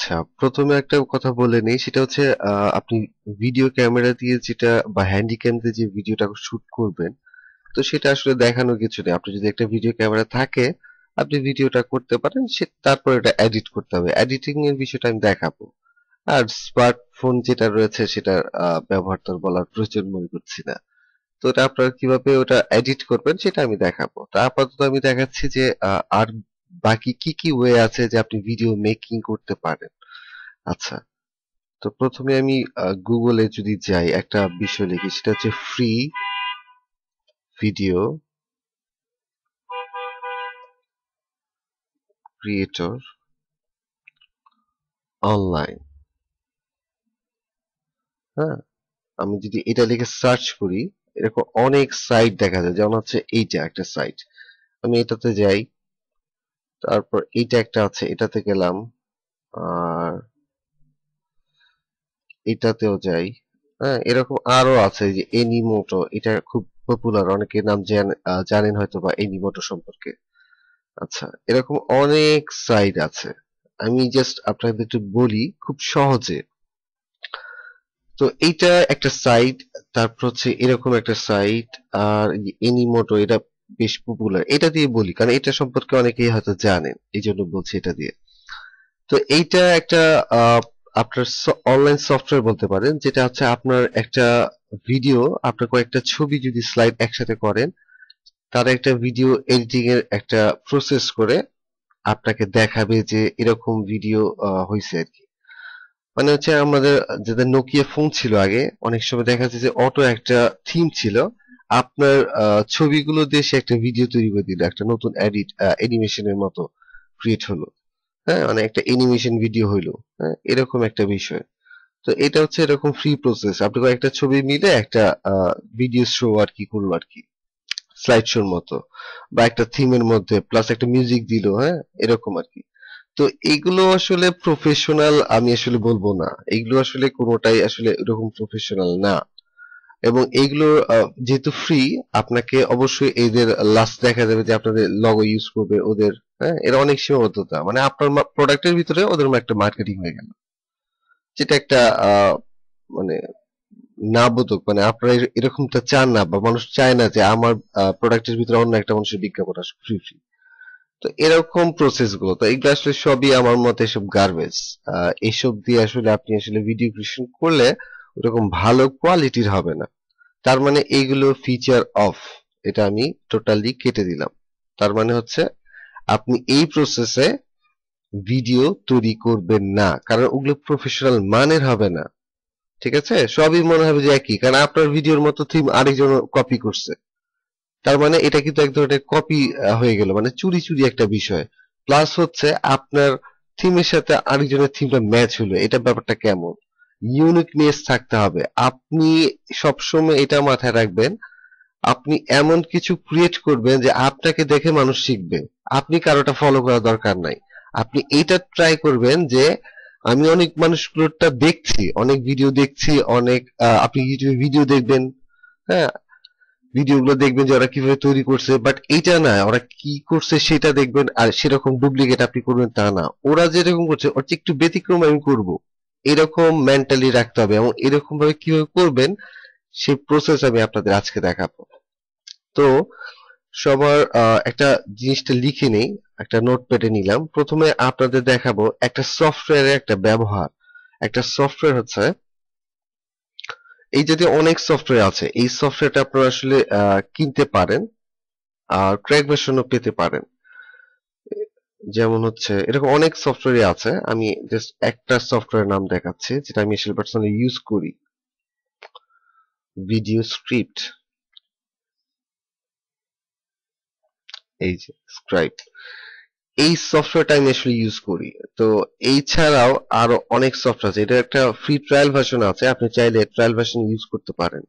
আচ্ছা, প্রথমে একটা কথা বলে নেই, সেটা হচ্ছে আপনি ভিডিও ক্যামেরা দিয়ে যেটা বা হ্যান্ডিক্যাম দিয়ে যে ভিডিওটা শুট করবেন, তো সেটা আসলে দেখানোর কিছু নেই। আপনি যদি একটা ভিডিও ক্যামেরা থাকে, আপনি ভিডিওটা করতে পারেন, তারপর এটা এডিট করতে হবে। এডিটিং এর বিষয়টা আমি দেখাবো। আর স্মার্টফোন যেটা রয়েছে সেটার ব্যবহার তো আর বলার প্রয়োজন মনে করছি না। তো এটা আপনারা কিভাবে ওটা এডিট করবেন সেটা আমি দেখাবো। তা আপাতত আমি দেখাচ্ছি যে আর বাকি কি কি ওয়ে আছে যে আপনি ভিডিও মেকিং করতে পারেন। আচ্ছা, তো প্রথমে আমি গুগলে যদি যাই, একটা বিষয় লিখি, সেটা হচ্ছে ফ্রি ভিডিও ক্রিয়েটর অনলাইন। হ্যাঁ, আমি যদি এটা লিখে সার্চ করি, এরকম অনেক সাইট দেখা যায়। যেমন হচ্ছে এইটা একটা সাইট, আমি এটাতে যাই, তারপর এইটা একটা আছে, এটাতে গেলাম, আর এটাতেও যাই। হ্যাঁ, এরকম আরো আছে, যে এনিমোটো, এটা খুব পপুলার, অনেকে নাম জানেন হয়তো বা এনিমোটো সম্পর্কে। আচ্ছা, এরকম অনেক সাইট আছে। আমি জাস্ট আপনাদের একটু বলি খুব সহজে। তো এইটা একটা সাইট, তারপর হচ্ছে এরকম একটা সাইট, আর এনিমোটো, এটা বেশ পপুলার। এটা দিয়ে বলি কারণ এটা সম্পর্কে অনেকেই হয়তো জানেন, এই জন্য বলছি এটা দিয়ে। তো এইটা একটা আহ, আপনার অনলাইন সফটওয়্যার বলতে পারেন, যেটা হচ্ছে আপনার একটা ভিডিও, আপনার কয়েকটা ছবি যদি স্লাইড একসাথে করেন, তার একটা ভিডিও এডিটিং এর একটা প্রসেস করে আপনাকে দেখাবে যে এরকম ভিডিও হয়েছে আর কি। মানে হচ্ছে আমাদের যাদের নোকিয়া ফোন ছিল আগে, অনেক সময় দেখা যাচ্ছে যে অটো একটা থিম ছিল, আপনার ছবিগুলো দিয়ে সে একটা ভিডিও তৈরি করে দিল, একটা নতুন অ্যানিমেশনের মতো ক্রিয়েট হলো। হ্যাঁ, মানে একটা অ্যানিমেশন ভিডিও হইলো। হ্যাঁ, এরকম একটা বিষয়। তো এটা হচ্ছে এরকম ফ্রি প্রসেস, আপনি কয়েকটা ছবি মিলে একটা ভিডিও শো আর কি করলো আর কি, স্লাইড শোর মতো, বা একটা থিমের মধ্যে প্লাস একটা মিউজিক দিল। হ্যাঁ, এরকম আর কি। তো এইগুলো আসলে প্রফেশনাল আমি আসলে বলবো না, এইগুলো আসলে কোনোটাই আসলে এরকম প্রফেশনাল না। এবং এইগুলো যেহেতু ফ্রি, আপনাকে অবশ্যই এদের লাস্ট দেখা যাবে যে আপনাদের লগো ইউজ করবে ওদের। হ্যাঁ, এরা অনেক সীমাবদ্ধতা, মানে আপনার প্রোডাক্টের ভিতরে ওদের একটা মার্কেটিং হয়ে গেল, যেটা একটা মানে না বোধক, মানে আপনারা এরকমটা চান না, বা মানুষ চায় না যে আমার প্রোডাক্টের ভিতরে অন্য একটা মানুষের বিজ্ঞাপন আসুক ফ্রি ফ্রি। তো এরকম প্রসেস গুলো, তো এগুলো আসলে সবই আমার মতে সব গার্বেজ। এইসব দিয়ে আসলে আপনি আসলে ভিডিও ক্রিয়েশন করলে ওরকম ভালো কোয়ালিটির হবে না। তার মানে এইগুলো ফিচার অফ, এটা আমি টোটালি কেটে দিলাম। তার মানে হচ্ছে আপনি এই প্রসেসে ভিডিও তৈরি করবেন না, কারণ ওগুলো প্রফেশনাল মানের হবে না। ঠিক আছে, সবই মনে হবে যে একই, কারণ আপনার ভিডিওর মতো থিম আরেকজন কপি করছে। তার মানে এটা কিন্তু এক ধরনের কপি হয়ে গেল, মানে চুরি চুরি একটা বিষয়। প্লাস হচ্ছে আপনার থিমের সাথে আরেকজনের থিমটা ম্যাচ হলো, এটা ব্যাপারটা কেমন? ইউনিকনেস থাকতে হবে। আপনি সবসময় এটা মাথায় রাখবেন, আপনি এমন কিছু ক্রিয়েট করবেন যে আপনাকে দেখে মানুষ শিখবে। আপনি কারোটা ফলো করার দরকার নাই। আপনি এটা ট্রাই করবেন যে আমি অনেক মানুষগুলোটা দেখছি, অনেক ভিডিও দেখছি, অনেক আপনি ইউটিউবে ভিডিও দেখবেন। হ্যাঁ, ভিডিওগুলো দেখবেন যে ওরা কিভাবে তৈরি করছে, বাট এইটা না, ওরা কি করছে সেটা দেখবেন, আর সেরকম ডুপ্লিকেট আপনি করবেন তা না। ওরা যেরকম করছে ওর চেয়ে একটু ব্যতিক্রম আমি করব, এরকম মেন্টালি রাখতে হবে। এবং এরকম ভাবে কিভাবে করবেন সেই প্রসেস আমি আপনাদের আজকে দেখাবো। তো সবার একটা জিনিসটা লিখে নেই, একটা নোটপ্যাডে নিলাম। প্রথমে আপনাদের দেখাবো একটা সফটওয়্যারের একটা ব্যবহার। একটা সফটওয়্যার হচ্ছে, এই জাতীয় অনেক সফটওয়্যার আছে, এই সফটওয়্যারটা আপনারা আসলে কিনতে পারেন, আর ক্র্যাক ভার্সনও পেতে পারেন। যেমন হচ্ছে এরকম অনেক সফটওয়্যার আছে, আমি জাস্ট একটা সফটওয়্যার নাম দেখাচ্ছি যেটা আমি আসলে পার্সোনালি ইউজ করি। ভিডিও স্ক্রিপ্ট, এই যে স্ক্রাইব, এই সফটওয়্যারটা আমি আসলে ইউজ করি। তো এই ছাড়াও আরো অনেক সফটওয়্যার আছে, এটা একটা ফ্রি ট্রায়াল ভার্সন আছে, আপনি চাইলে ট্রায়াল ভার্সন ইউজ করতে পারেন।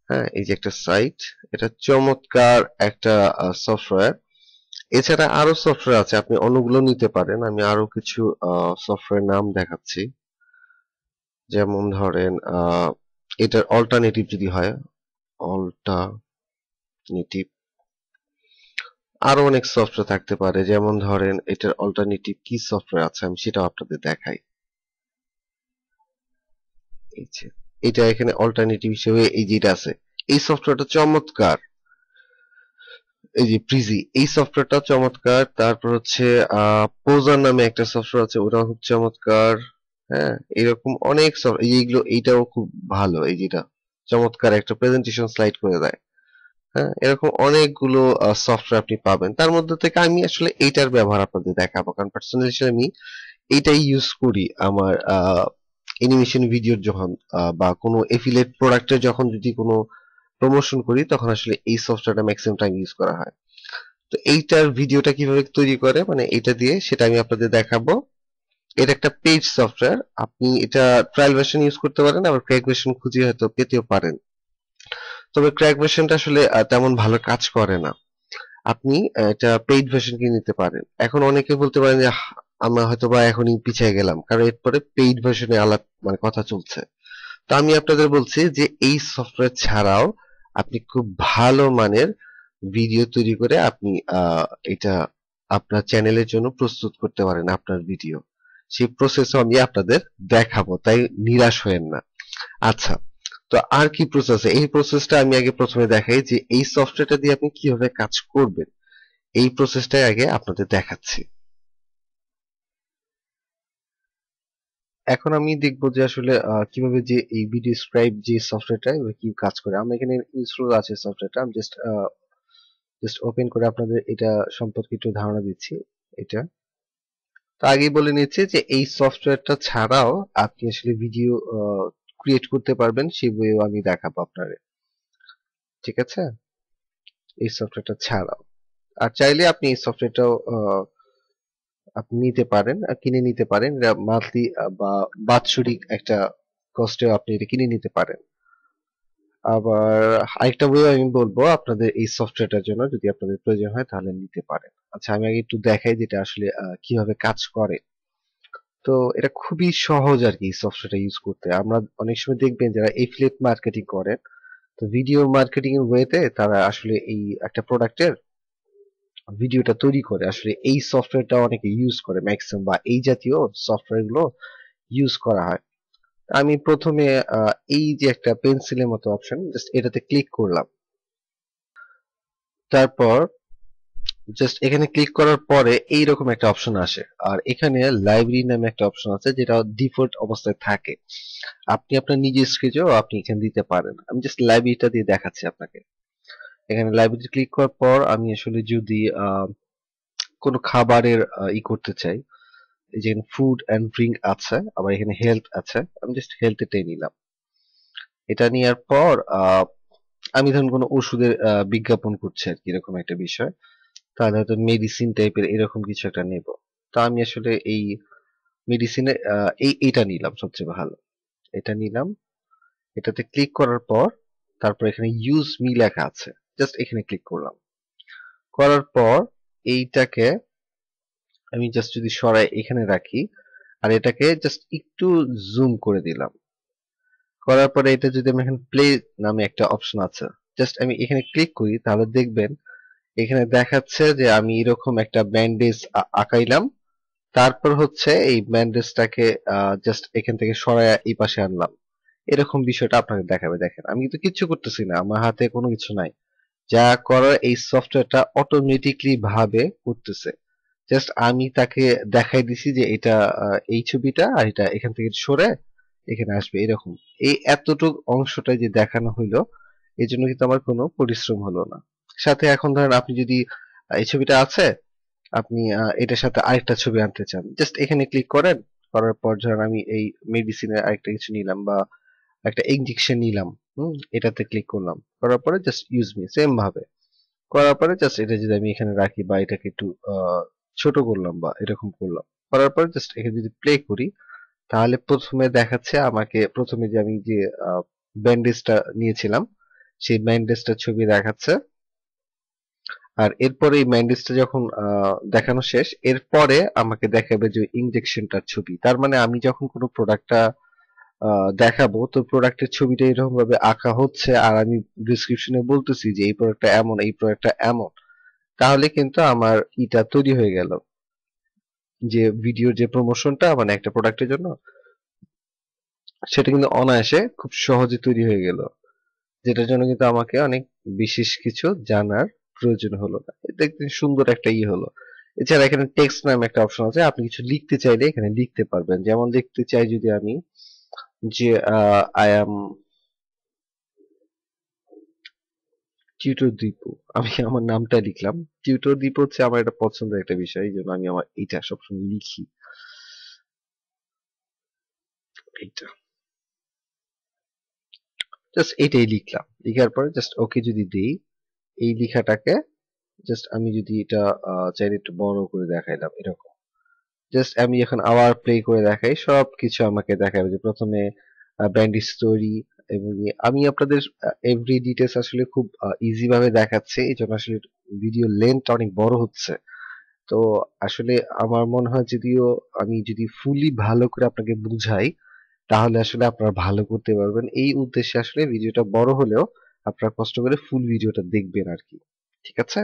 হ্যাঁ, এই যে একটা সাইট, এটা চমৎকার একটা সফটওয়্যার। এছাড়া আরো সফটওয়্যার আছে, আপনি অন্যগুলো নিতে পারেন। আমি আরো কিছু সফটওয়্যার নাম দেখাচ্ছি। যেমন ধরেন এটার অল্টারনেটিভ যদি হয়, অল্টারনেটিভ, আরো অনেক সফটওয়্যার থাকতে পারে। যেমন ধরেন এটার অল্টারনেটিভ কি সফটওয়্যার আছে আমি সেটাও আপনাদের দেখাই। এই যে এটা এখানে অল্টারনেটিভ হিসেবে এই যেটা আছে, এই সফটওয়্যারটা চমৎকার। এই যে প্রিজি, এই সফটওয়্যারটা চমৎকার। তারপর হচ্ছে পোজার নামে একটা সফটওয়্যার আছে, ওটাও খুব চমৎকার। হ্যাঁ, এরকম অনেক এইগুলো, এইটাও খুব ভালো। এই যেটা চমৎকার একটা প্রেজেন্টেশন স্লাইড করে দেয়। হ্যাঁ, এরকম অনেকগুলো সফটওয়্যার আপনি পাবেন। তার মধ্যে থেকে আমি আসলে এইটার ব্যবহার আপনাদের দেখাবো, কারণ পার্সোনালি আমি এইটাই ইউজ করি আমার অ্যানিমেশন ভিডিওর যখন বা কোনো এফিলিয়েট প্রোডাক্টের যখন যদি কোনো প্রমোশন করি, তখন আসলে এই সফটওয়্যারটা ম্যাক্সিমাম টাইম ইউজ করা হয়। তো এইটার ভিডিওটা কিভাবে তৈরি করে, মানে এটা দিয়ে, সেটা আমি আপনাদের দেখাবো। এটা একটা পেজ সফটওয়্যার, আপনি এটা ট্রায়াল ভার্সন ইউজ করতে পারেন, আবার ক্র্যাক ভার্সন খুঁজে হয়তো পেতেও পারেন। তবে ক্র্যাক ভার্সনটা আসলে তেমন ভালো কাজ করে না। আপনি এটা পেইড ভার্সন কিনে নিতে পারেন। এখন অনেকে বলতে পারেন যে আমরা হয়তো বা এখনই পিছিয়ে গেলাম, কারণ এরপরে পেইড ভার্সনে আলাপ মানে কথা চলছে। তো আমি আপনাদের বলছি যে এই সফটওয়্যার ছাড়াও আপনি খুব ভালো মানের ভিডিও তৈরি করে আপনি এটা আপনার চ্যানেলের জন্য প্রস্তুত করতে পারেন আপনার ভিডিও। সেই প্রসেসও আমি আপনাদের দেখাবো, তাই নিরাশ হয়েন না। আচ্ছা, তো আর কি প্রসেস আছে, এই প্রসেসটা আমি আগে প্রথমে দেখাই যে এই সফটওয়্যারটা দিয়ে আপনি কিভাবে কাজ করবেন। এই প্রসেসটাই আগে আপনাদের দেখাচ্ছি। এখন আমি দেখবো যে আসলে কিভাবে যে এই ভিডিও স্ক্রাইব যে সফটওয়্যারটা কি কাজ করে। আমার এখানে ইনস্টল আছে সফটওয়্যারটা, আমি জাস্ট ওপেন করে আপনাদের এটা সম্পর্কে একটু ধারণা দিচ্ছি। এটা তো আগেই বলে নিচ্ছি যে এই সফটওয়্যারটা ছাড়াও আপনি আসলে ভিডিও ক্রিয়েট করতে পারবেন, সেই বইও আমি দেখাবো আপনাদের। ঠিক আছে, এই সফটওয়্যারটা ছাড়াও আর চাইলে আপনি এই সফটওয়্যারটাও আপনি নিতে পারেন, কিনে নিতে পারেন। এটা মান্থলি বা বাৎসরিক একটা কস্টেও আপনি এটা কিনে নিতে পারেন। আবার আরেকটা বইও আমি বলবো আপনাদের এই সফটওয়্যারটার জন্য, যদি আপনাদের প্রয়োজন হয় তাহলে নিতে পারেন। আচ্ছা, আমি আগে একটু দেখাই যেটা আসলে কিভাবে কাজ করে। তো এটা খুবই সহজ আর কি এই সফটওয়্যারটা ইউজ করতে। আমরা অনেক সময় দেখবেন যারা এফিলিয়েট মার্কেটিং করেন, তো ভিডিও মার্কেটিং এর ওয়েতে তারা আসলে এই একটা প্রোডাক্টের ভিডিওটা তৈরি করে, আসলে এই সফটওয়্যারটা অনেকে ইউজ করে ম্যাক্সিমাম, বা এই জাতীয় সফটওয়্যার গুলো ইউজ করা হয়। আমি প্রথমে এই যে একটা পেন্সিলের মতো অপশন, জাস্ট এটাতে ক্লিক করলাম। তারপর জাস্ট এখানে ক্লিক করার পরে এইরকম একটা অপশন আসে, আর এখানে লাইব্রেরি নামে একটা অপশন আছে যেটা ডিফল্ট অবস্থায় থাকে। আপনি আপনার নিজের স্কেচেও আপনি এখানে দিতে পারেন। আমি জাস্ট লাইব্রেরিটা দিয়ে দেখাচ্ছি আপনাকে। এখানে লাইব্রেরি ক্লিক করার পর আমি আসলে যদি কোনো খাবারের করতে চাই, এই যে ফুড এন্ড ড্রিঙ্ক আছে, আবার এখানে হেলথ আছে, আমি জাস্ট হেলথ এটাই নিলাম। এটা নেওয়ার পর আমি ধরুন কোনো ওষুধের বিজ্ঞাপন করছে আর কি, এরকম একটা বিষয়, তাহলে হয়তো মেডিসিন টাইপের এরকম কিছু একটা নেব। তো আমি আসলে এই মেডিসিনে এইটা নিলাম সবচেয়ে ভালো, এটা নিলাম। এটাতে ক্লিক করার পর তারপর এখানে ইউজ মি লেখা আছে, জাস্ট এখানে ক্লিক করলাম। করার পর এইটাকে আমি জাস্ট যদি সরাই এখানে রাখি, আর এটাকে জাস্ট একটু জুম করে দিলাম। করার পরে এটা যদি আমি এখানে প্লে নামে একটা অপশন আছে, জাস্ট আমি এখানে ক্লিক করি, তাহলে দেখবেন এখানে দেখাচ্ছে যে আমি এরকম একটা ব্যান্ডেজ আঁকাইলাম। তারপর হচ্ছে এই ব্যান্ডেজটাকে জাস্ট এখান থেকে সরায় এই পাশে আনলাম। এরকম বিষয়টা আপনাকে দেখাবে। দেখেন, আমি কিন্তু কিচ্ছু করতেছি না, আমার হাতে কোনো কিছু নাই। যা করার এই সফটওয়্যারটা অটোমেটিকলি ভাবে করতেছে। জাস্ট আমি তাকে দেখাই দিছি যে এটা এই ছবিটা, আর এটা এখান থেকে সরে এখানে আসবে এরকম। এই এতটুক অংশটাই যে দেখানো হইলো, এই জন্য কিন্তু আমার কোনো পরিশ্রম হলো না। সাথে এখন ধরেন আপনি যদি এই ছবিটা আছে, আপনি এটার সাথে আরেকটা ছবি আনতে চান, জাস্ট এখানে ক্লিক করেন। করার পর ধরেন আমি এই মেডিসিনের আরেকটা কিছু নিলাম, বা একটা ইনজেকশন নিলাম, এটাতে ক্লিক করলাম। করার পরে জাস্ট ইউজ মি সেম ভাবে করার পরে জাস্ট এটা যদি আমি এখানে রাখি, বা এটাকে একটু ছোট করলাম বা এরকম করলাম, করার পরে জাস্ট এখানে যদি প্লে করি, তাহলে প্রথমে দেখাচ্ছে আমাকে, প্রথমে যে আমি যে ব্যান্ডেজটা নিয়েছিলাম সেই ব্যান্ডেজটার ছবি দেখাচ্ছে। আর এরপরে এই ব্যান্ডেজটা যখন দেখানো শেষ, এরপরে আমাকে দেখাবে যে ইনজেকশনটার ছবি। তার মানে আমি যখন কোনো প্রোডাক্টটা দেখাবো, তো প্রোডাক্টের ছবিটা এরকম ভাবে আঁকা হচ্ছে, আর আমি ডিসক্রিপশনে বলতেছি যে এই প্রোডাক্টটা এমন, এই প্রোডাক্টটা এমন, তাহলে কিন্তু আমার ইটা তৈরি হয়ে গেল, যে ভিডিওর যে প্রমোশনটা মানে একটা প্রোডাক্টের জন্য সেটা কিন্তু অনায়াসে খুব সহজে তৈরি হয়ে গেল, যেটার জন্য কিন্তু আমাকে অনেক বিশেষ কিছু জানার প্রয়োজন হলো না। দেখতে সুন্দর একটা হলো। এছাড়া এখানে টেক্সট নামে একটা অপশন আছে, আপনি কিছু লিখতে চাইলে এখানে লিখতে পারবেন। যেমন লিখতে চাই যদি আমি যে আই অ্যাম টিউটর দীপু, আমি আমার নামটা লিখলাম। টিউটর দীপু হচ্ছে আমার একটা পছন্দের একটা বিষয়, এই জন্য আমি আমার এইটা সবসময় লিখি। এইটা জাস্ট এটাই লিখলাম, লিখার পরে জাস্ট ওকে যদি দেই, এই লেখাটাকে জাস্ট আমি যদি এটা চাইলে একটু বড় করে দেখাইলাম এরকম, জাস্ট আমি এখন আবার প্লে করে দেখাই, সবকিছু আমাকে দেখাবে। যে প্রথমে ব্যান্ড স্টোরি, এবং আমি আপনাদের এভরি ডিটেলস আসলে খুব ইজি ভাবে দেখাচ্ছি, এই জন্য আসলে ভিডিও লেন্থ অনেক বড় হচ্ছে। তো আসলে আমার মনে হয় যদিও আমি যদি ফুলি ভালো করে আপনাকে বুঝাই, তাহলে আসলে আপনারা ভালো করতে পারবেন। এই উদ্দেশ্যে আসলে ভিডিওটা বড় হলেও আপনারা কষ্ট করে ফুল ভিডিওটা দেখবেন আর কি। ঠিক আছে,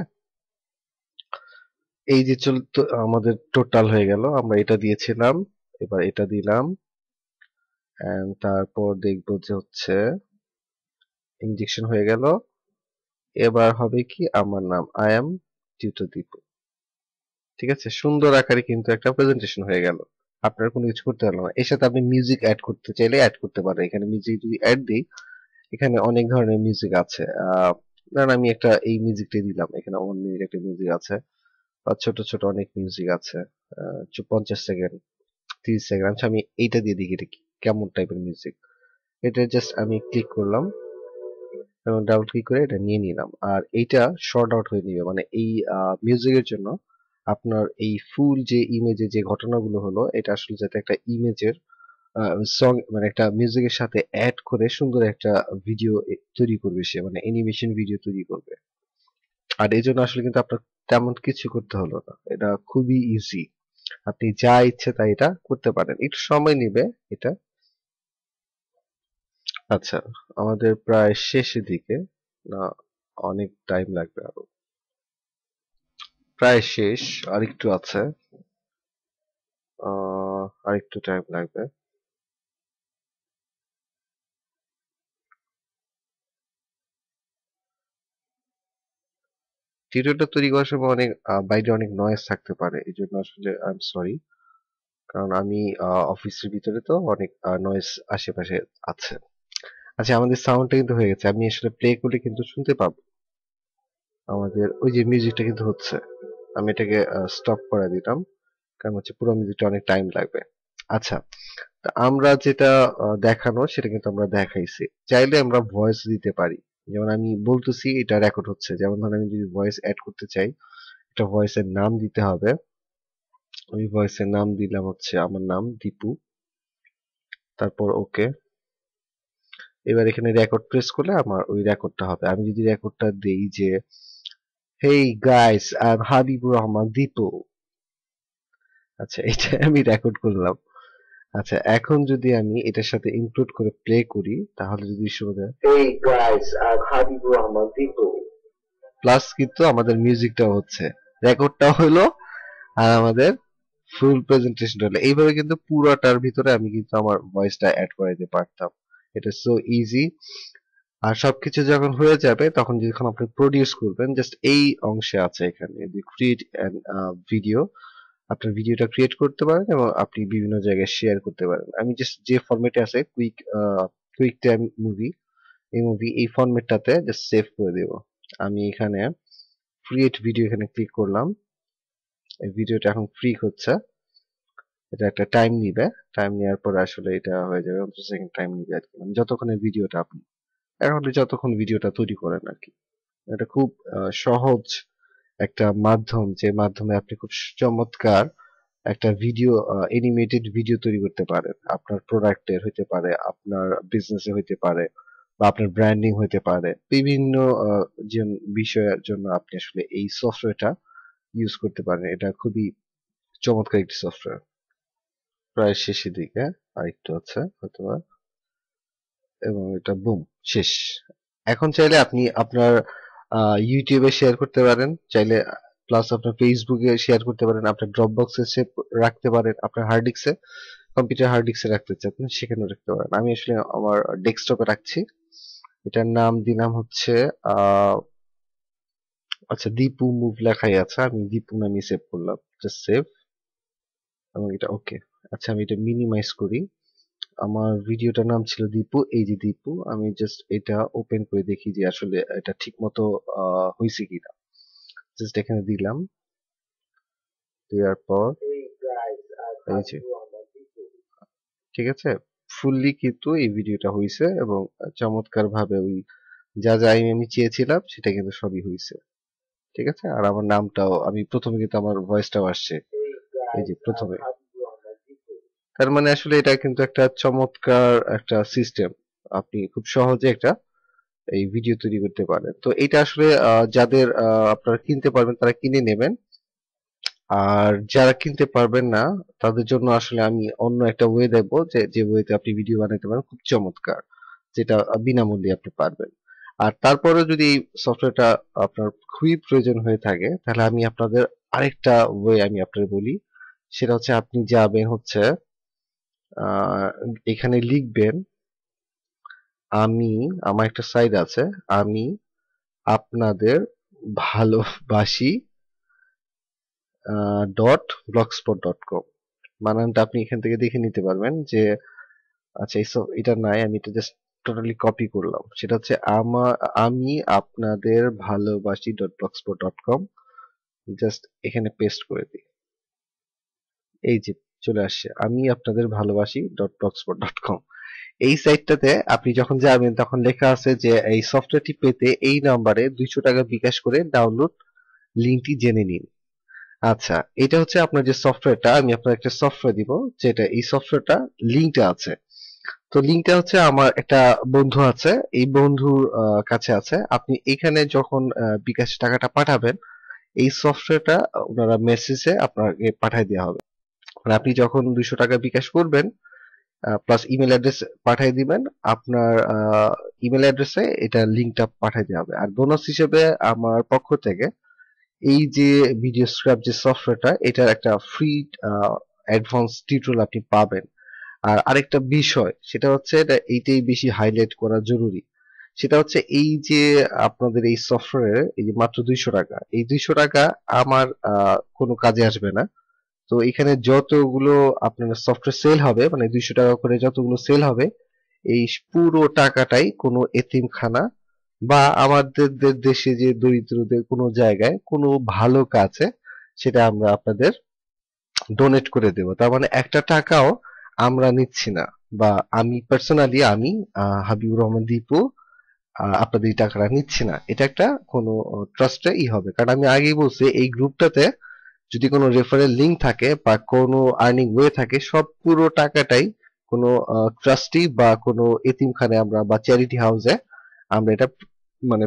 এই যে চলতো আমাদের টোটাল হয়ে গেল, আমরা এটা দিয়েছিলাম, এবার এটা দিলাম, and তারপর দেখবো যে হচ্ছে ইনজেকশন হয়ে গেল। এবার হবে কি, আমার নাম আই এম টিউটর দীপু। ঠিক আছে, সুন্দর আকারে কিন্তু একটা প্রেজেন্টেশন হয়ে গেল। আপনার কোনো কিছু করতে হলো না। এর সাথে আপনি মিউজিক অ্যাড করতে চাইলে অ্যাড করতে পারেন। এখানে মিউজিক যদি অ্যাড দিই, এখানে অনেক ধরনের মিউজিক আছে। ধরেন আমি একটা এই মিউজিকটাই দিলাম, এখানে 1 মিনিট একটা মিউজিক আছে, বা ছোট ছোট অনেক মিউজিক আছে, 50 সেকেন্ড, 30 সেকেন্ড। আচ্ছা আমি এইটা দিয়ে দেখি এটা কেমন টাইপের মিউজিক। এটা জাস্ট আমি ক্লিক করলাম এবং ডাবল ক্লিক করে এটা নিয়ে নিলাম, আর এইটা শর্ট আউট হয়ে নিবে। মানে এই মিউজিকের জন্য আপনার এই ফুল যে ইমেজে যে ঘটনাগুলো হলো, এটা আসলে যাতে একটা ইমেজের সং, মানে একটা মিউজিকের সাথে অ্যাড করে সুন্দর একটা ভিডিও তৈরি করবে সে, মানে অ্যানিমেশন ভিডিও তৈরি করবে। আর এই জন্য আসলে কিন্তু আপনার তেমন কিছু করতে হলো না, এটা খুবই ইজি। আপনি যা ইচ্ছে তাই এটা করতে পারেন, একটু সময় নিবে এটা। আচ্ছা, আমাদের প্রায় শেষের দিকে, না অনেক টাইম লাগবে আরো, প্রায় শেষ, আরেকটু আছে, আরেকটু টাইম লাগবে। টিউটোরিয়ালটা তৈরি করার সময় অনেক বাইরে অনেক নয়েজ থাকতে পারে, এই জন্য আসলে আই এম সরি। কারণ আমি অফিসের ভিতরে তো অনেক নয়েজ আশেপাশে আছে। আচ্ছা, আমাদের সাউন্ডটা কিন্তু হয়ে গেছে, আমি আসলে প্লে করলে কিন্তু শুনতে পাবো। আমাদের ওই যে মিউজিকটা কিন্তু হচ্ছে, আমি এটাকে স্টপ করে দিলাম, কারণ হচ্ছে পুরো মিউজিকটা অনেক টাইম লাগবে। আচ্ছা, তা আমরা যেটা দেখানো সেটা কিন্তু আমরা দেখাইছি। চাইলে আমরা ভয়েস দিতে পারি, যেমন আমি বলতেছি এটা রেকর্ড হচ্ছে। যেমন ধরেন আমি যদি ভয়েস অ্যাড করতে চাই, একটা ভয়েসের নাম দিতে হবে। ওই ভয়েসের নাম দিলাম হচ্ছে আমার নাম দীপু, তারপর ওকে। এবার এখানে রেকর্ড প্রেস করলে আমার ওই রেকর্ডটা হবে। আমি যদি রেকর্ডটা দেই যে hey guys I am Habibur Rahman Dipu, আচ্ছা এটা আমি রেকর্ড করলাম। আচ্ছা, এখন যদি আমি এটার সাথে ইনক্লুড করে প্লে করি, তাহলে যদি শোনা যায় hey guys I am Habibur Rahman Dipu, plus কিন্তু আমাদের মিউজিকটাও হচ্ছে, রেকর্ডটাও হলো, আর আমাদের ফুল প্রেজেন্টেশন হলো। এইভাবে কিন্তু পুরোটার ভিতরে আমি কিন্তু আমার ভয়েসটা অ্যাড করে দিতে পারতাম। এটা সো ইজি। আর সবকিছু যখন হয়ে যাবে, তখন যখন আপনি প্রডিউস করবেন, জাস্ট এই অংশে আছে এখানে যে ক্রিয়েট অ্যান্ড ভিডিও, আপনার ভিডিওটা ক্রিয়েট করতে পারেন এবং আপনি বিভিন্ন জায়গায় শেয়ার করতে পারেন। আমি জাস্ট যে ফরম্যাটে আছে কুইক টাইম মুভি, এই ফরম্যাটটাতে জাস্ট সেভ করে দেব। আমি এখানে ক্রিয়েট ভিডিও এখানে ক্লিক করলাম, এই ভিডিওটা এখন ফ্রি হচ্ছে। এটা একটা টাইম নিবে, টাইম নেওয়ার পর আসলে এটা হয়ে যাবে, 50 সেকেন্ড টাইম নিবে আর কি, মানে যতক্ষণের ভিডিওটা আপনি এখন যতক্ষণ ভিডিওটা তৈরি করেন আর কি। এটা খুব সহজ একটা মাধ্যম, যে মাধ্যমে আপনি খুব চমৎকার একটা ভিডিও, অ্যানিমেটেড ভিডিও তৈরি করতে পারেন। আপনার প্রোডাক্টের হইতে পারে, আপনার বিজনেসে হইতে পারে, বা আপনার ব্র্যান্ডিং হইতে পারে, বিভিন্ন যে বিষয়ের জন্য আপনি আসলে এই সফটওয়্যারটা ইউজ করতে পারেন। এটা খুবই চমৎকার একটি সফটওয়্যার। প্রায় শেষের দিকে, আরেকটু আছে হয়তোবা, এবং এটা বুম শেষ। এখন চাইলে আপনি আপনার ইউটিউবে শেয়ার করতে পারেন, চাইলে প্লাস আপনার ফেসবুকে শেয়ার করতে পারেন, আপনার ড্রপ বক্সে সেভ রাখতে পারেন, আপনার হার্ড ডিস্কে কম্পিউটার হার্ড ডিস্কে রাখতে চান সেখানেও রাখতে পারেন। আমি আসলে আমার ডেস্কটপে রাখছি। এটার নাম দিলাম হচ্ছে আহ আচ্ছা, দীপু মুভ লেখাই আছে, আমি দীপু নামে সেভ করলাম, জাস্ট সেভ, এবং এটা ওকে। আচ্ছা, আমি এটা মিনিমাইজ করি। আমার ভিডিওটার নাম ছিল দীপু, এই যে দীপু, আমি জাস্ট এটা ওপেন করে দেখি যে আসলে এটা ঠিক মতো হয়েছে কিনা। জাস্ট এখানে দিলাম, দেওয়ার পর এই যে ঠিক আছে, ফুললি কিন্তু এই ভিডিওটা হয়েছে এবং চমৎকার ভাবে ওই যা যা আমি চেয়েছিলাম সেটা কিন্তু সবই হয়েছে। ঠিক আছে, আর আমার নামটাও আমি প্রথমে কিন্তু আমার ভয়েসটাও আসছে এই যে প্রথমে। তার মানে আসলে এটা কিন্তু একটা চমৎকার একটা সিস্টেম, আপনি খুব সহজে একটা এই ভিডিও তৈরি করতে পারেন। তো এটা আসলে যাদের আপনারা কিনতে পারবেন তারা কিনে নেবেন, আর যারা কিনতে পারবেন না তাদের জন্য আসলে আমি অন্য একটা ওয়ে দেবো, যে যে ওয়েতে আপনি ভিডিও বানাতে পারেন খুব চমৎকার, যেটা বিনামূল্যে আপনি পারবেন। আর তারপরে যদি এই সফটওয়্যারটা আপনার খুবই প্রয়োজন হয়ে থাকে, তাহলে আমি আপনাদের আরেকটা ওয়ে আমি আপনাদের বলি। সেটা হচ্ছে আপনি যাবেন হচ্ছে আহ, এখানে লিখবেন, আমি, আমার একটা সাইট আছে, আমি আপনাদের ভালোবাসি .blogspot.com। বানানটা আপনি এখান থেকে দেখে নিতে পারবেন যে আচ্ছা এইসব এটা নাই, আমি এটা জাস্ট টোটালি কপি করলাম। সেটা হচ্ছে আমি আপনাদের ভালোবাসি .blogspot.com, জাস্ট এখানে পেস্ট করে দিই, এই যে চলে আসছে আমি আপনাদের ভালোবাসি .blogspot.com। এই সাইটটাতে আপনি যখন যাবেন তখন লেখা আছে যে এই সফটওয়্যারটি পেতে এই নাম্বারে 200 টাকা বিকাশ করে ডাউনলোড লিঙ্কটি জেনে নিন। আচ্ছা, এটা হচ্ছে আপনার যে সফটওয়্যারটা, আমি আপনার একটা সফটওয়্যার দিব, যেটা এই সফটওয়্যারটা লিঙ্কটা আছে। তো লিঙ্কটা হচ্ছে আমার একটা বন্ধু আছে, এই বন্ধুর কাছে আছে। আপনি এখানে যখন বিকাশ টাকাটা পাঠাবেন, এই সফটওয়্যারটা ওনারা মেসেজে আপনাকে পাঠিয়ে দেওয়া হবে। মানে আপনি যখন 200 টাকা বিকাশ করবেন প্লাস ইমেল অ্যাড্রেস পাঠিয়ে দিবেন, আপনার ইমেল অ্যাড্রেসে এটা লিঙ্কটা পাঠিয়ে দেওয়া হবে। আর বোনাস হিসেবে আমার পক্ষ থেকে এই যে ভিডিও স্ক্রাপ যে সফটওয়্যারটা, এটার একটা ফ্রি অ্যাডভান্স টিউটোরিয়াল আপনি পাবেন। আর আরেকটা বিষয় সেটা হচ্ছে এইটাই বেশি হাইলাইট করা জরুরি, সেটা হচ্ছে এই যে আপনাদের এই সফটওয়্যার এই যে মাত্র 200 টাকা, এই 200 টাকা আমার কোনো কাজে আসবে না। তো এখানে যতগুলো আপনার সফটওয়্যার সেল হবে, মানে 200 টাকা করে যতগুলো সেল হবে, এই পুরো টাকাটাই কোনো এতিমখানা বা আমাদের দেশে যে দরিদ্রদের কোনো জায়গায় কোনো ভালো কাজে সেটা আমরা আপনাদের ডোনেট করে দেব। তার মানে একটা টাকাও আমরা নিচ্ছি না, বা আমি পার্সোনালি আমি হাবিবুর রহমান দীপু আপনাদের এই টাকাটা নিচ্ছি না। এটা একটা কোনো ট্রাস্টে হবে, কারণ আমি আগেই বলছি এই গ্রুপটাতে যদি কোনো রেফারেল লিংক থাকে বা কোনো আর্নিং ওয়ে থাকে, সব পুরো টাকাটাই কোনো ট্রাস্টি বা কোনো এতিমখানে আমরা বা চ্যারিটি হাউসে আমরা এটা মানে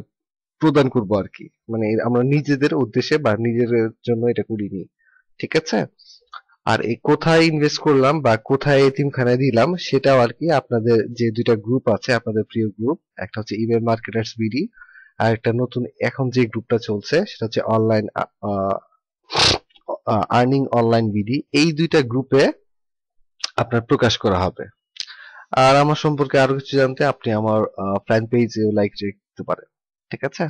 প্রদান করব আর কি। মানে আমরা নিজেদের উদ্দেশ্যে বা নিজের জন্য এটা করিনি। ঠিক আছে, আর এই কোথায় ইনভেস্ট করলাম বা কোথায় এতিমখানায় দিলাম সেটাও আর কি আপনাদের যে দুইটা গ্রুপ আছে আপনাদের প্রিয় গ্রুপ, একটা হচ্ছে ইমেল মার্কেটার্স বিডি, আর একটা নতুন এখন যে গ্রুপটা চলছে সেটা হচ্ছে অনলাইন আর্নিং অনলাইন বিডি, এই দুইটা গ্রুপে আপনার প্রকাশ করা হবে। আর আমার সম্পর্কে আরো কিছু জানতে আপনি আমার ফ্যান পেজে লাইক রাখতে পারেন। ঠিক আছে,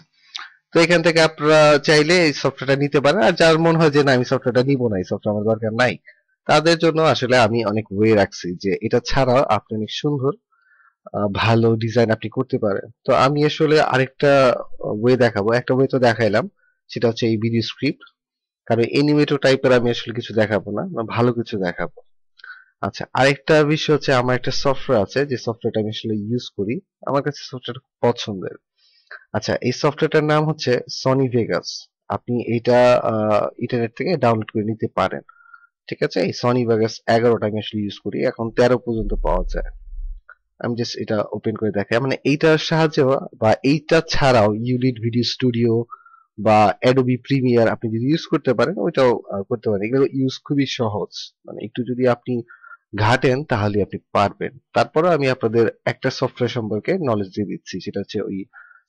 তো এখান থেকে আপনারা চাইলে এই সফটওয়্যারটা নিতে পারেন। আর যার মনে হয় যে না আমি সফটওয়্যারটা নিব না, এই সফটওয়্যার আমার দরকার নাই, তাদের জন্য আসলে আমি অনেক ওয়ে রাখছি যে এটা ছাড়াও আপনি অনেক সুন্দর ভালো ডিজাইন আপনি করতে পারেন। তো আমি আসলে আরেকটা ওয়ে দেখাবো, একটা ওয়ে তো দেখাইলাম, সেটা হচ্ছে এই ভিডিও স্ক্রিপ্ট, কারণ অ্যানিমেটর টাইপের আমি আসলে কিছু দেখাবো না, ভালো কিছু দেখাবো। আচ্ছা, আরেকটা বিষয় হচ্ছে আমার একটা সফটওয়্যার আছে যে সফটওয়্যারটা আমি আসলে ইউজ করি, আমার কাছে সফটওয়্যার পছন্দের। আচ্ছা, এই সফটওয়্যারটার নাম হচ্ছে সনি ভেগাস। আপনি এটা ইন্টারনেট থেকে ডাউনলোড করে নিতে পারেন। ঠিক আছে, এই সনি ভেগাস 11টা আমি আসলে ইউজ করি, এখন 13 পর্যন্ত পাওয়া যায়। আমি জাস্ট এটা ওপেন করে দেখাই, মানে এইটার সাহায্যে বা এইটা ছাড়াও ইউনিট ভিডিও স্টুডিও বা অ্যাডোবি প্রিমিয়ার আপনি যদি ইউজ করতে পারেন ওইটাও করতে পারেন। এগুলো ইউজ খুবই সহজ, মানে একটু যদি আপনি ঘাটেন তাহলে আপনি পারবেন। তারপরে আমি আপনাদের একটা সফটওয়্যার সম্পর্কে নলেজ দিয়ে দিচ্ছি, সেটা হচ্ছে ওই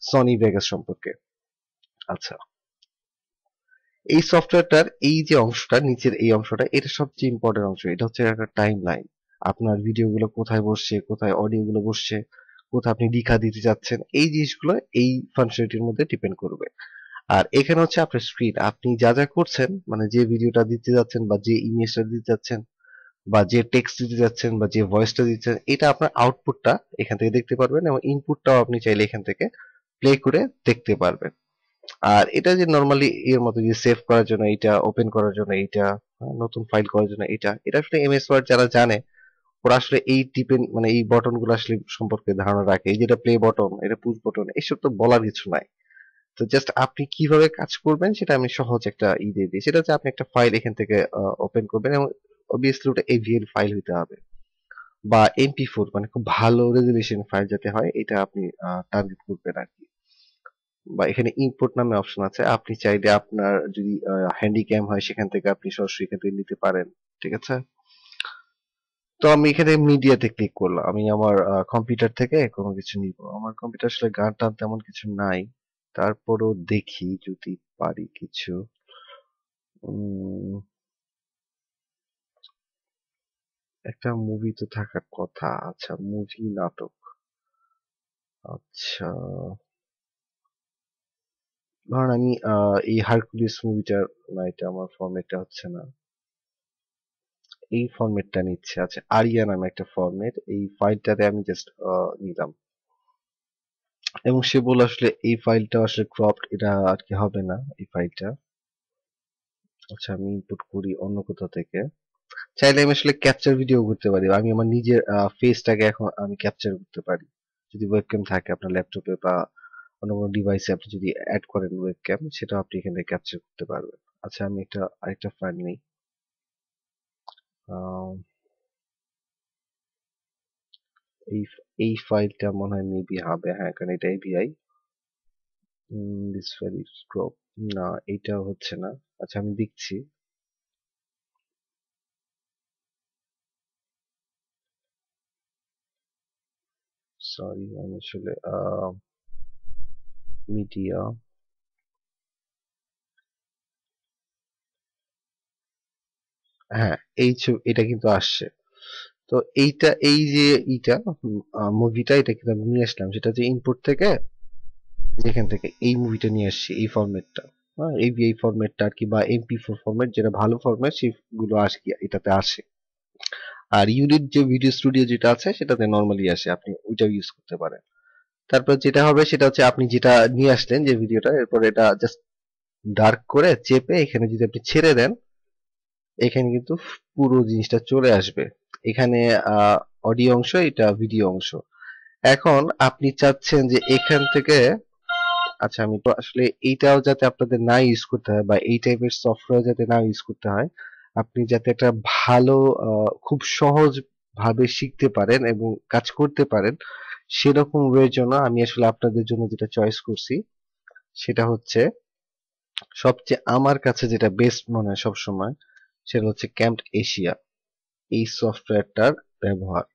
সনি ভেগাস সম্পর্কে। আচ্ছা, এই সফটওয়্যারটার এই যে অংশটা নিচের এই অংশটা, এটা সবচেয়ে ইম্পর্টেন্ট অংশ, এটা হচ্ছে একটা টাইম লাইন। আপনার ভিডিওগুলো কোথায় বসছে, কোথায় অডিওগুলো বসছে, কোথায় আপনি লিখা দিতে যাচ্ছেন, এই জিনিসগুলো এই ফাংশনালিটির মধ্যে ডিপেন্ড করবে। আর এখানে হচ্ছে আপনার স্ক্রিন, আপনি যা যা করছেন, মানে যে ভিডিওটা দিতে যাচ্ছেন বা যে ইমেজটা দিতে যাচ্ছেন বা যে টেক্সট দিতে যাচ্ছেন বা যে ভয়েসটা দিচ্ছেন, এটা আপনার আউটপুটটা এখান থেকে দেখতে পারবেন এবং ইনপুটটাও আপনি চাইলে এখান থেকে প্লে করে দেখতে পারবেন। আর এটা যে নর্মালি এর মতো যে সেভ করার জন্য এটা, ওপেন করার জন্য এটা, নতুন ফাইল করার জন্য এটা আসলে এমএস ওয়ার্ড যারা জানে ওরা আসলে এই টিপেন মানে এই বটন গুলো আসলে সম্পর্কে ধারণা রাখে। এই যেটা প্লে বটন, এটা পুশ বটন, এসব তো বলার কিছু নাই। তো জাস্ট আপনি কিভাবে কাজ করবেন সেটা আমি সহজ একটা দিয়ে দিই। সেটা হচ্ছে আপনি একটা ফাইল এখান থেকে ওপেন করবেন এবং অবভিয়াসলি ওটা এভিএল ফাইল হইতে হবে বা এমপি4, মানে খুব ভালো রেজুলেশন ফাইল যাতে হয় এটা আপনি টার্গেট করবেন আর কি। বা এখানে ইম্পোর্ট নামে অপশন আছে, আপনি চাইলে আপনার যদি হ্যান্ডিক্যাম হয় সেখান থেকে আপনি সরাসরি এখান থেকে নিতে পারেন। ঠিক আছে, তো আমি এখানে মিডিয়াতে ক্লিক করলাম। আমি আমার কম্পিউটার থেকে কোনো কিছু নিব। আমার কম্পিউটার আসলে গান টান তেমন কিছু নাই, তারপরও দেখি যদি পারি কিছু। উম, একটা মুভি তো থাকার কথা। আচ্ছা, মুভি নাটক। আচ্ছা, ধরেন আমি এই হারকুলিস মুভিটার, না এটা আমার ফরম্যাটটা হচ্ছে না, এই ফরম্যাটটা নিচ্ছে। আচ্ছা, আরিয়া নামে একটা ফরম্যাট, এই ফাইলটাতে আমি জাস্ট নিলাম এবং সে বলল আসলে এই ফাইলটা আসলে ক্রপড, এটা আর কি হবে না এই ফাইলটা। আচ্ছা, আমি ইনপুট করি অন্য কোথাও থেকে। চাইলে আমি আসলে ক্যাপচার ভিডিও করতে পারি, আমি আমার নিজের ফেসটাকে এখন আমি ক্যাপচার করতে পারি। যদি ওয়েবক্যাম থাকে আপনার ল্যাপটপে বা অন্য কোনো ডিভাইসে, আপনি যদি অ্যাড করেন ওয়েবক্যাম, সেটা আপনি এখানে ক্যাপচার করতে পারবেন। আচ্ছা, আমি একটা আরেকটা ফাইল নিই। আহ, এই এই ফাইলটা মনে হয় মেবি হবে, হ্যাঁ, কারণ এটা API. This file is crop, না এটা হচ্ছে না। আচ্ছা, আমি দেখছি। সরি, আমি আসলে মিডিয়া, হ্যাঁ, এটা কিন্তু আসছে। তো এইটা, এই যে ইটা মুভিটা, এটা কিন্তু আমি নিয়ে আসলাম সেটা যে ইনপুট থেকে, যেখান থেকে এই মুভিটা নিয়ে আসছি এই ফরম্যাটটা, হ্যাঁ, এই ফরম্যাটটা আর কি, বা এমপি4 ফরম্যাট, যেটা ভালো ফরম্যাট সেগুলো আসে কি এটাতে আসে। আর ইউনিট যে ভিডিও স্টুডিও যেটা আছে সেটাতে নর্মালি আসে, আপনি ওইটা ইউজ করতে পারেন। তারপর যেটা হবে সেটা হচ্ছে আপনি যেটা নিয়ে আসলেন যে ভিডিওটা, এরপর এটা জাস্ট ডার্ক করে চেপে এখানে যদি আপনি ছেড়ে দেন, এখানে কিন্তু পুরো জিনিসটা চলে আসবে। এখানে অডিও অংশ, এটা ভিডিও অংশ। এখন আপনি চাচ্ছেন যে এখান থেকে, আচ্ছা আমি তো আসলে এইটাও যাতে আপনাদের না ইউজ করতে হয় বা এই টাইপের সফটওয়্যার যাতে না ইউজ করতে হয়, আপনি যাতে একটা ভালো খুব সহজ ভাবে শিখতে পারেন এবং কাজ করতে পারেন, সেরকম ওয়ের জন্য আমি আসলে আপনাদের জন্য যেটা চয়েস করছি সেটা হচ্ছে, সবচেয়ে আমার কাছে যেটা বেস্ট মনে হয় সবসময়, সেটা হচ্ছে ক্যাম্পড এশিয়া। এই সফটওয়্যারটার ব্যবহার,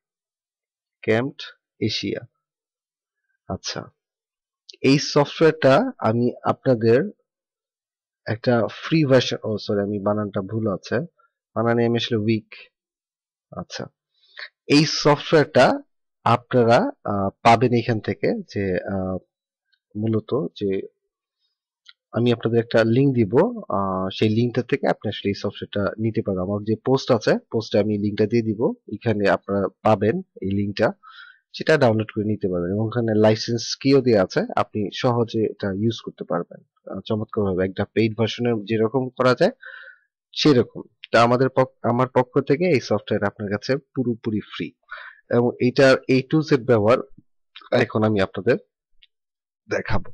ক্যাম্পড এশিয়া। আচ্ছা, এই সফটওয়্যারটা আমি আপনাদের একটা ফ্রি ভার্সন, ও সরি আমি বানানটা ভুল আছে, বানানে আমি আসলে উইক। আচ্ছা, এই সফটওয়্যারটা আপনারা পাবেন এখান থেকে, যে মূলত যে আমি আপনাদের একটা লিংক দিব, সেই লিংকটা থেকে আপনি আসলে এই সফটওয়্যারটা নিতে পারবেন। আমার যে পোস্ট আছে, পোস্টে আমি লিংকটা দিয়ে দিব, এখানে আপনারা পাবেন এই লিংকটা, সেটা ডাউনলোড করে নিতে পারবেন এবং ওখানে লাইসেন্স কিও দেওয়া আছে, আপনি সহজে এটা ইউজ করতে পারবেন চমৎকার ভাবে, একটা পেইড ভার্সনের যেরকম করা যায় সেরকম। তা আমার পক্ষ থেকে এই সফটওয়্যার আপনার কাছে পুরোপুরি ফ্রি এবং এইটার A to Z ব্যবহার এখন আমি আপনাদের দেখাবো।